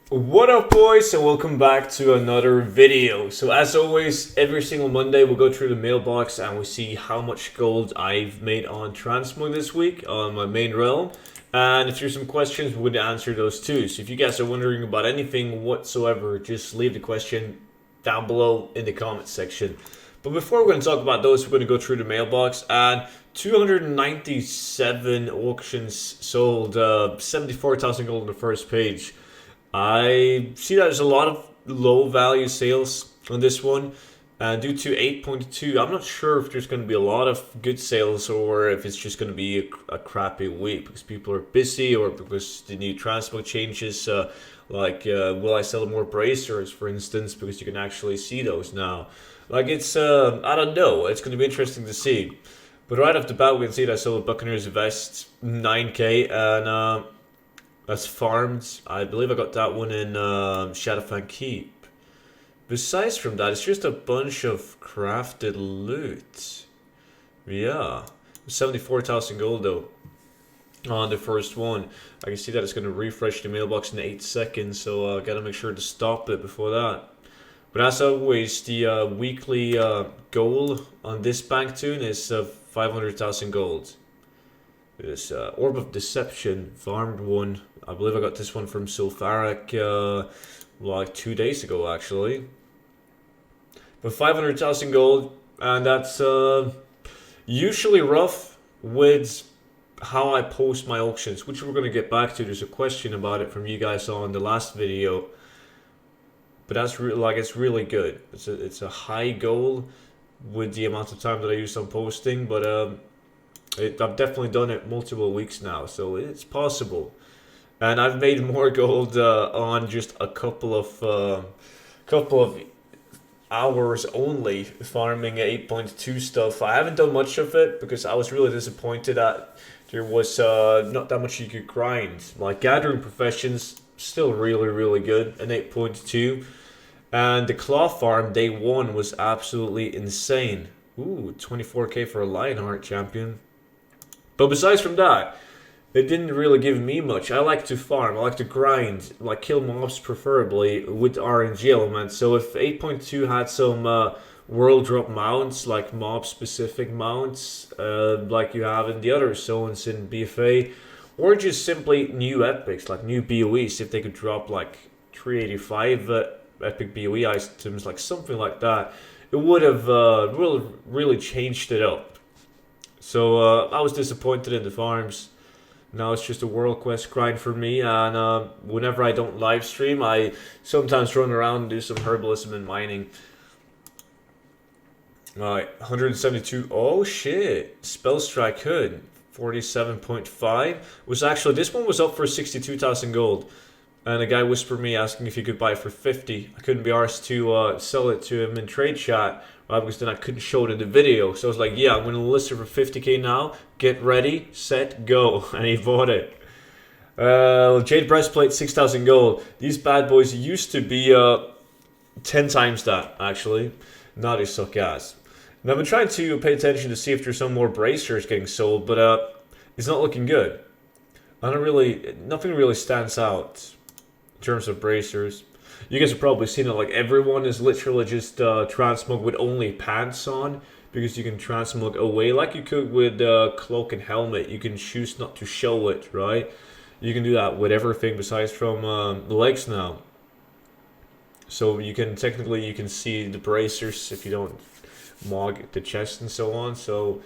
What up, boys, and welcome back to another video. So as always, every single Monday we'll go through the mailbox and we see how much gold I've made on Transmog this week on my main realm. And if there's some questions, we would answer those too. So if you guys are wondering about anything whatsoever, just leave the question down below in the comments section. But before we're going to talk about those, we're going to go through the mailbox, and 297 auctions sold, 74,000 gold on the first page. I see that there's a lot of low value sales on this one. Due to 8.2, I'm not sure if there's going to be a lot of good sales or if it's just going to be a crappy week because people are busy or because the new transmog changes. Will I sell more bracers, for instance, because you can actually see those now. I don't know. It's going to be interesting to see. But right off the bat, we can see that I sold a Buccaneers vest, 9k, and that's farmed. I believe I got that one in Shadowfang Keep. Besides from that, it's just a bunch of crafted loot. Yeah. 74,000 gold though on the first one. I can see that it's going to refresh the mailbox in 8 seconds, so I gotta make sure to stop it before that. But as always, the weekly goal on this bank tune is 500,000 gold. This Orb of Deception, farmed one. I believe I got this one from Sulfaric like 2 days ago actually. But 500,000 gold, and that's usually rough with how I post my auctions, which we're going to get back to. There's a question about it from you guys on the last video. But that's it's really good. It's a high goal with the amount of time that I use on posting, but I've definitely done it multiple weeks now, so it's possible. And I've made more gold on just a couple of hours only farming 8.2 stuff. I haven't done much of it because I was really disappointed that there was not that much you could grind. Like gathering professions, still really good, an 8.2. And the claw farm day 1 was absolutely insane. Ooh, 24k for a Lionheart champion. But besides from that, it didn't really give me much. I like to farm, I like to grind, like kill mobs preferably with RNG elements. So if 8.2 had some world drop mounts, like mob specific mounts, like you have in the other zones in BFA, or just simply new epics, like new BOEs, if they could drop like 385 epic BOE items, like something like that, it would have really changed it up. So I was disappointed in the farms. Now it's just a world quest grind for me, and whenever I don't live stream, I sometimes run around and do some herbalism and mining. Alright, 172. Oh shit! Spell Strike Hood, 47.5. Was actually, this one was up for 62,000 gold. And a guy whispered me asking if he could buy it for 50. I couldn't be arsed to sell it to him in trade chat, because then I couldn't show it in the video. So I was like, yeah, I'm going to list it for 50k now. Get ready, set, go. And he bought it. Jade Breastplate, 6,000 gold. These bad boys used to be 10 times that, actually. Now they suck ass. And I've been trying to pay attention to see if there's some more bracers getting sold, but it's not looking good. Nothing really stands out in terms of bracers. You guys have probably seen it, like everyone is literally just transmog with only pants on, because you can transmog away like you could with cloak and helmet. You can choose not to show it, right? You can do that with everything besides from the legs now. So you can see the bracers if you don't mog the chest and so on. So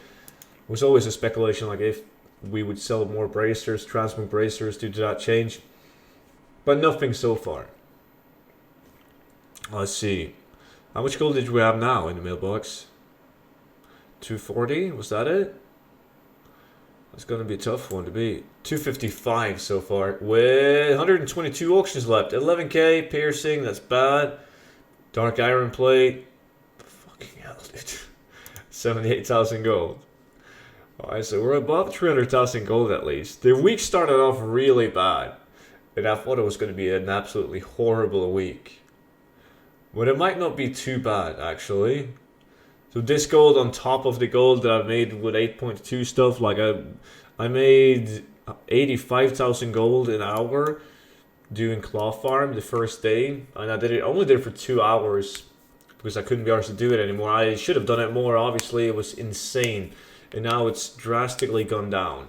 it was always a speculation, like if we would sell more bracers, transmog bracers due to that change. But nothing so far. Let's see. How much gold did we have now in the mailbox? 240? Was that it? That's going to be a tough one to beat. 255 so far. With 122 auctions left. 11k piercing. That's bad. Dark Iron Plate. Fucking hell, dude. 78,000 gold. Alright, so we're above 300,000 gold at least. The week started off really bad. And I thought it was going to be an absolutely horrible week. But it might not be too bad, actually. So this gold on top of the gold that I made with 8.2 stuff, like I made 85,000 gold an hour doing claw farm the first day, and I only did it for 2 hours because I couldn't be arsed to do it anymore. I should have done it more, obviously. It was insane, and now it's drastically gone down.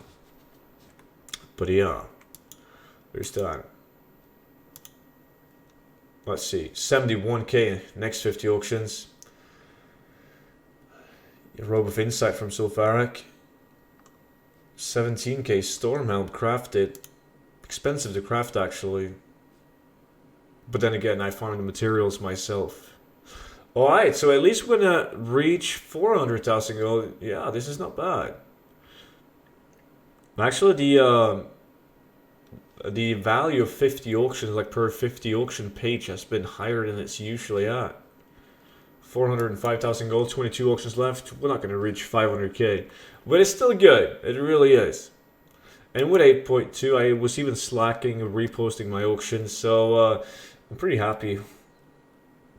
But yeah, there's that. Let's see, 71k next 50 auctions. A robe of insight from Sulfaric. 17k Stormhelm crafted. Expensive to craft actually. But then again, I farmed the materials myself. Alright, so at least we're gonna reach 400,000 gold. Yeah, this is not bad. Actually, the value of 50 auctions, like per 50 auction page, has been higher than it's usually at. 405,000 gold, 22 auctions left. We're not going to reach 500k, but it's still good. It really is. And with 8.2, I was even slacking reposting my auctions, so I'm pretty happy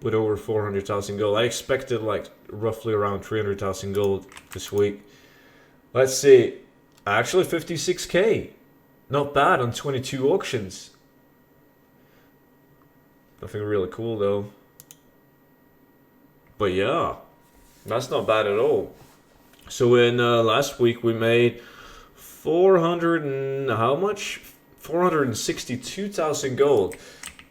with over 400,000 gold. I expected like roughly around 300,000 gold this week. Let's see. Actually, 56k. Not bad on 22 auctions. Nothing really cool though. But yeah, that's not bad at all. So in last week we made 400 and how much? 462,000 gold.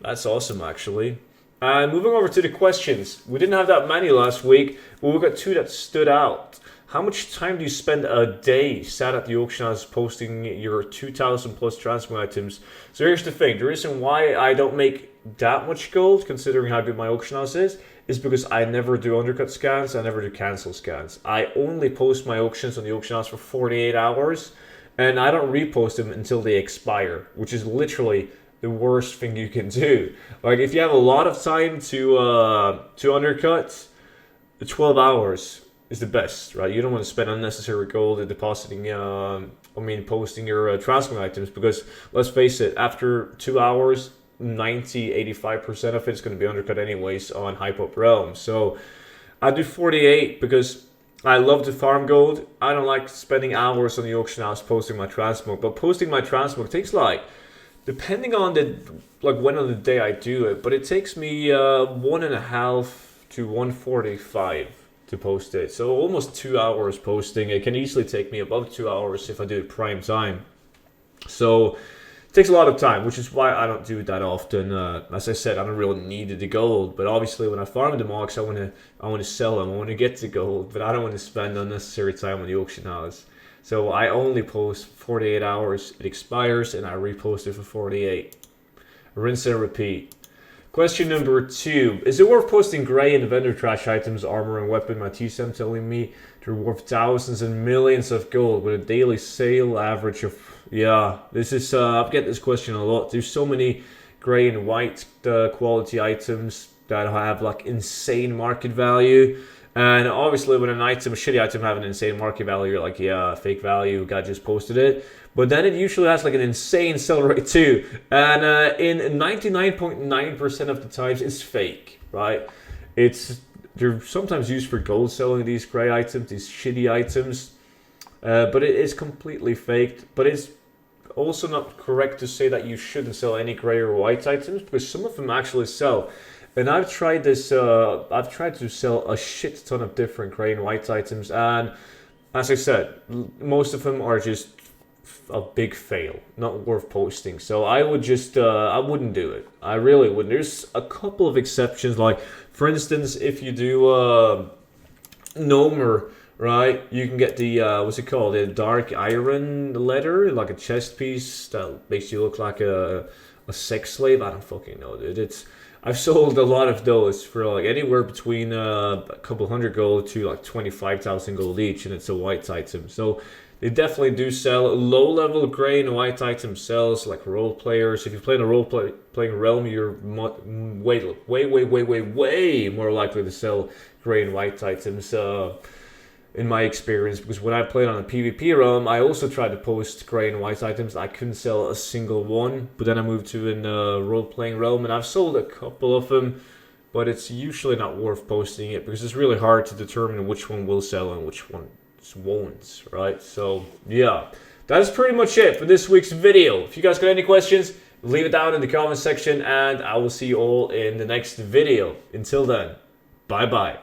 That's awesome actually. And moving over to the questions. We didn't have that many last week, but we got 2 that stood out. How much time do you spend a day sat at the auction house posting your 2,000 plus transmog items? So here's the thing. The reason why I don't make that much gold, considering how good my auction house is because I never do undercut scans, I never do cancel scans. I only post my auctions on the auction house for 48 hours, and I don't repost them until they expire, which is literally the worst thing you can do. Like, if you have a lot of time to undercut, the 12 hours is the best, right? You don't want to spend unnecessary gold depositing, posting your transmog items, because let's face it, after 2 hours, 85% of it's going to be undercut anyways on Hype Up Realm. So I do 48 because I love to farm gold. I don't like spending hours on the auction house posting my transmog, but posting my transmog takes like, depending on when on the day I do it, but it takes me 1.5 to 1:45 to post it. So almost 2 hours posting. It can easily take me above 2 hours if I do it prime time. So it takes a lot of time, which is why I don't do it that often. As I said, I don't really need the gold, but obviously when I farm the mogs, I want to sell them. I want to get the gold, but I don't want to spend unnecessary time on the auction house. So I only post 48 hours. It expires, and I repost it for 48. Rinse and repeat. Question number 2. Is it worth posting gray and vendor trash items, armor and weapon? My TSM telling me they're worth thousands and millions of gold with a daily sale average of... Yeah, this is... I get this question a lot. There's so many gray and white quality items that have like insane market value. And obviously when a shitty item have an insane market value, you're like, yeah, fake value, guy just posted it. But then it usually has like an insane sell rate too. And in 99.9% of the times, it's fake, right? They're sometimes used for gold selling, these gray items, these shitty items. But it is completely faked. But it's also not correct to say that you shouldn't sell any gray or white items, because some of them actually sell. And I've tried this, I've tried to sell a shit ton of different gray and white items, and as I said, most of them are just a big fail, not worth posting. So I would just, I wouldn't do it. I really wouldn't. There's a couple of exceptions, like, for instance, if you do Nomer, right, you can get the, what's it called, the dark iron leather, like a chest piece that makes you look like a sex slave. I don't fucking know, dude. I've sold a lot of those for like anywhere between a couple hundred gold to like 25,000 gold each, and it's a white item. So they definitely do sell. Low-level gray and white item sells, like role players. If you're playing a role-playing realm, you're way more likely to sell gray and white items. In my experience, because when I played on a PvP realm, I also tried to post gray and white items. I couldn't sell a single one, but then I moved to a role-playing realm, and I've sold a couple of them, but it's usually not worth posting it, because it's really hard to determine which one will sell and which one won't, right? So, yeah, that is pretty much it for this week's video. If you guys got any questions, leave it down in the comment section, and I will see you all in the next video. Until then, bye bye.